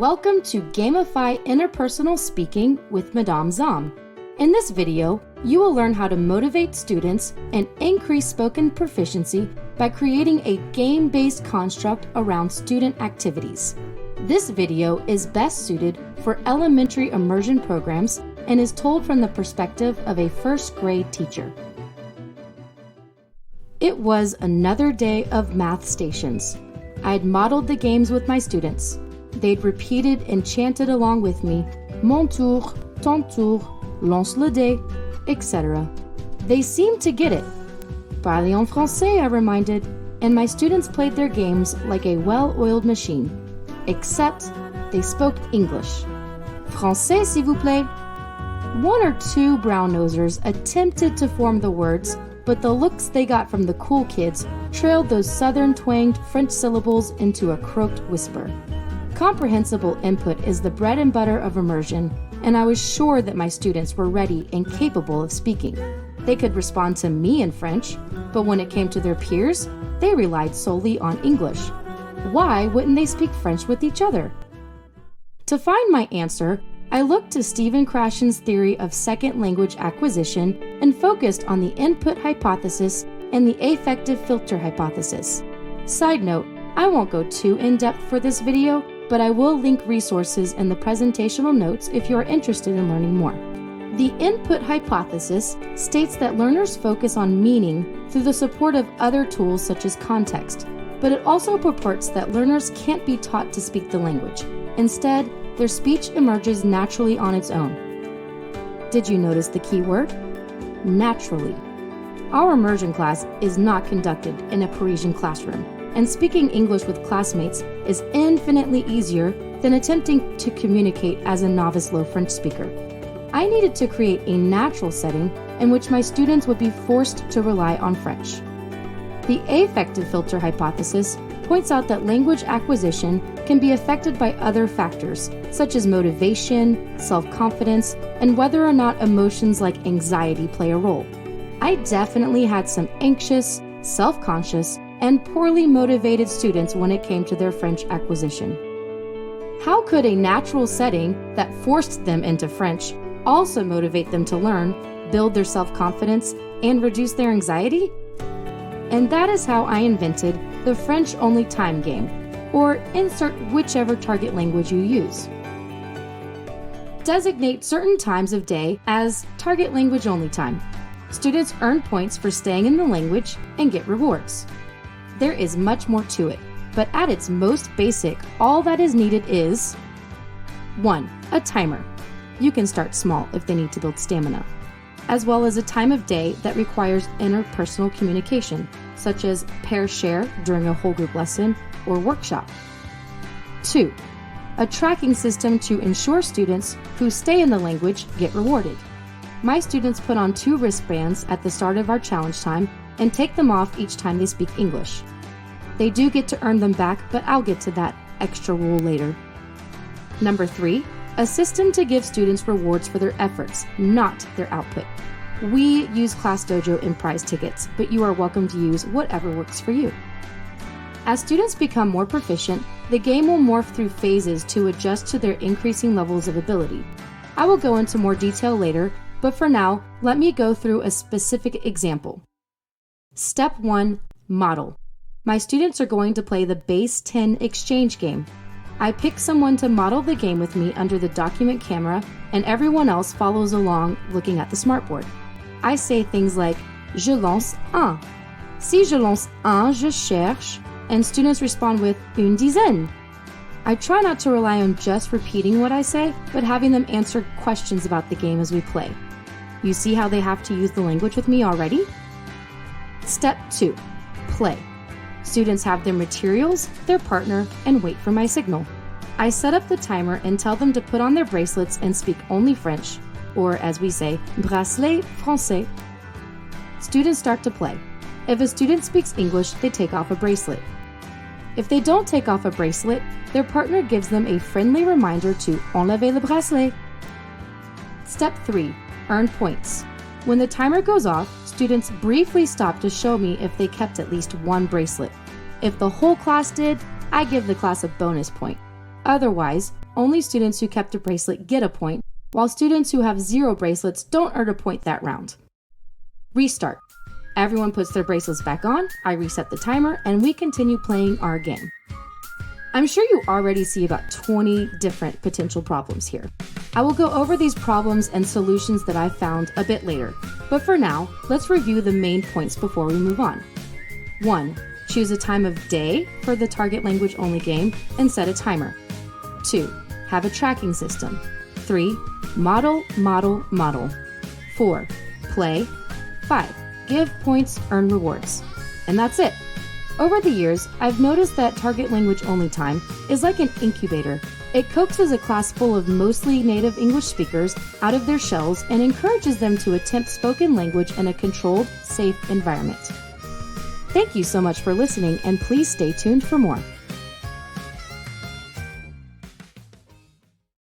Welcome to Gamify Interpersonal Speaking with Madame Zam. In this video, you will learn how to motivate students and increase spoken proficiency by creating a game-based construct around student activities. This video is best suited for elementary immersion programs and is told from the perspective of a first grade teacher. It was another day of math stations. I had modeled the games with my students. They'd repeated and chanted along with me, mon tour, ton tour, lance le dé, etc. They seemed to get it. Parlez en français, I reminded, and my students played their games like a well-oiled machine. Except they spoke English. Français, s'il vous plaît. One or two brown-nosers attempted to form the words, but the looks they got from the cool kids trailed those southern-twanged French syllables into a croaked whisper. Comprehensible input is the bread and butter of immersion, and I was sure that my students were ready and capable of speaking. They could respond to me in French, but when it came to their peers, they relied solely on English. Why wouldn't they speak French with each other? To find my answer, I looked to Stephen Krashen's theory of second language acquisition and focused on the input hypothesis and the affective filter hypothesis. Side note, I won't go too in-depth for this video, but I will link resources in the presentational notes if you are interested in learning more. The input hypothesis states that learners focus on meaning through the support of other tools such as context, but it also purports that learners can't be taught to speak the language. Instead, their speech emerges naturally on its own. Did you notice the key word? Naturally. Our immersion class is not conducted in a Parisian classroom, and speaking English with classmates is infinitely easier than attempting to communicate as a novice low French speaker. I needed to create a natural setting in which my students would be forced to rely on French. The affective filter hypothesis points out that language acquisition can be affected by other factors, such as motivation, self-confidence, and whether or not emotions like anxiety play a role. I definitely had some anxious, self-conscious, and poorly motivated students when it came to their French acquisition. How could a natural setting that forced them into French also motivate them to learn, build their self-confidence, and reduce their anxiety? And that is how I invented the French-only time game, or insert whichever target language you use. Designate certain times of day as target language only time. Students earn points for staying in the language and get rewards. There is much more to it, but at its most basic, all that is needed is 1. A timer. You can start small if they need to build stamina, as well as a time of day that requires interpersonal communication, such as pair share during a whole group lesson or workshop. 2. A tracking system to ensure students who stay in the language get rewarded. My students put on 2 wristbands at the start of our challenge time and take them off each time they speak English. They do get to earn them back, but I'll get to that extra rule later. Number 3, a system to give students rewards for their efforts, not their output. We use Class Dojo and prize tickets, but you are welcome to use whatever works for you. As students become more proficient, the game will morph through phases to adjust to their increasing levels of ability. I will go into more detail later, but for now, let me go through a specific example. Step 1, model. My students are going to play the base 10 exchange game. I pick someone to model the game with me under the document camera, and everyone else follows along looking at the smartboard. I say things like, je lance un. Si je lance un, je cherche, and students respond with une dizaine. I try not to rely on just repeating what I say, but having them answer questions about the game as we play. You see how they have to use the language with me already? Step 2, play. Students have their materials, their partner, and wait for my signal. I set up the timer and tell them to put on their bracelets and speak only French, or as we say, bracelet français. Students start to play. If a student speaks English, they take off a bracelet. If they don't take off a bracelet, their partner gives them a friendly reminder to enlever le bracelet. Step 3, earn points. When the timer goes off, students briefly stop to show me if they kept at least 1 bracelet. If the whole class did, I give the class a bonus point. Otherwise, only students who kept a bracelet get a point, while students who have 0 bracelets don't earn a point that round. Restart. Everyone puts their bracelets back on, I reset the timer, and we continue playing our game. I'm sure you already see about 20 different potential problems here. I will go over these problems and solutions that I found a bit later, but for now, let's review the main points before we move on. 1. Choose a time of day for the target language only game and set a timer. 2. Have a tracking system. 3. Model, model, model. 4. Play. 5. Give points, earn rewards. And that's it. Over the years, I've noticed that target language only time is like an incubator. It coaxes a class full of mostly native English speakers out of their shells and encourages them to attempt spoken language in a controlled, safe environment. Thank you so much for listening, and please stay tuned for more.